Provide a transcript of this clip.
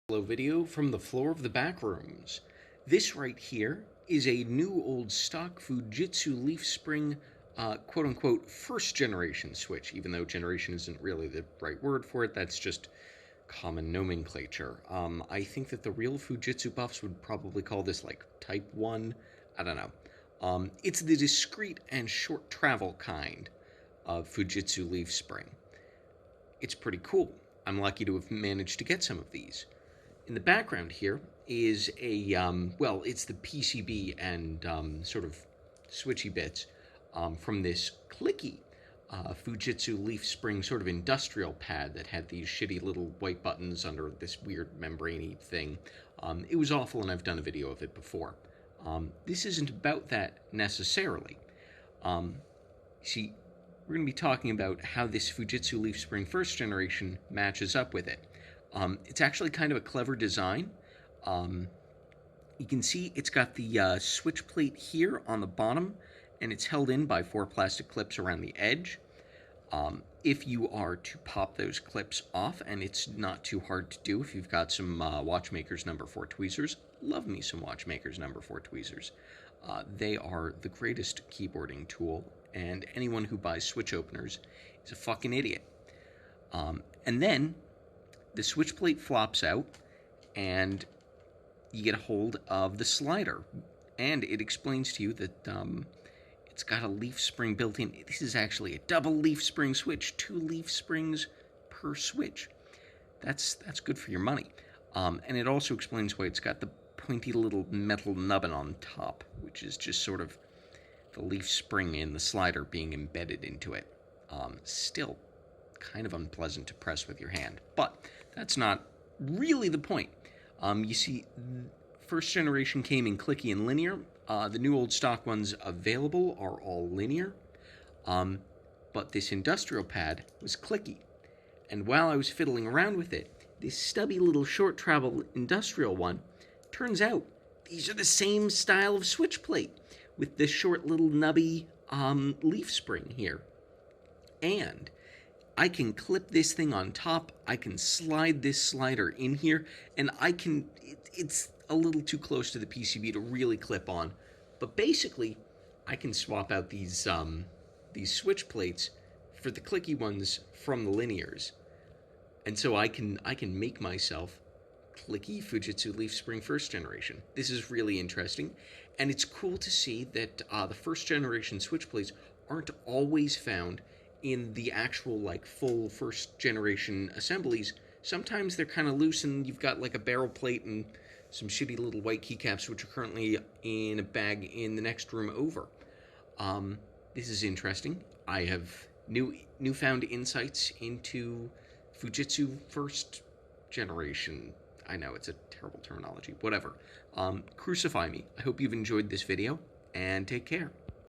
Hello video from the floor of the back rooms. This right here is a new old stock Fujitsu Leafspring quote-unquote first generation switch, even though generation isn't really the right word for it. That's just common nomenclature. I think that the real Fujitsu buffs would probably call this like type 1. I don't know. It's the discrete and short travel kind of Fujitsu Leafspring. It's pretty cool. I'm lucky to have managed to get some of these. In the background here is well, it's the PCB and sort of switchy bits from this clicky Fujitsu Leafspring sort of industrial pad that had these shitty little white buttons under this weird membrane-y thing. It was awful, and I've done a video of it before. This isn't about that necessarily. See, we're going to be talking about how this Fujitsu Leafspring first generation matches up with it. It's actually kind of a clever design. You can see it's got the switch plate here on the bottom, and it's held in by 4 plastic clips around the edge. If you are to pop those clips off, and it's not too hard to do if you've got some Watchmaker's number 4 tweezers, love me some Watchmaker's number 4 tweezers. They are the greatest keyboarding tool, and anyone who buys switch openers is a fucking idiot. And then the switch plate flops out, and you get a hold of the slider. And it explains to you that it's got a leaf spring built in. This is actually a double leaf spring switch, 2 leaf springs per switch. That's good for your money. And it also explains why it's got the pointy little metal nubbin on top, which is just sort of the leaf spring in the slider being embedded into it. Still kind of unpleasant to press with your hand, but that's not really the point. You see, first generation came in clicky and linear. The new old stock ones available are all linear, but this industrial pad was clicky. And while I was fiddling around with it, this stubby little short travel industrial one, turns out these are the same style of switch plate with this short little nubby leaf spring here. And I can clip this thing on top, I can slide this slider in here, and it's a little too close to the PCB to really clip on, but basically, I can swap out these switch plates for the clicky ones from the linears. And so I can make myself clicky Fujitsu Leafspring first generation. This is really interesting, and it's cool to see that the first generation switch plates aren't always found in the actual like full first generation assemblies. Sometimes they're kind of loose and you've got like a barrel plate and some shitty little white keycaps which are currently in a bag in the next room over. This is interesting. I have newfound insights into Fujitsu first generation. I know it's a terrible terminology. Whatever. Crucify me. I hope you've enjoyed this video, and take care.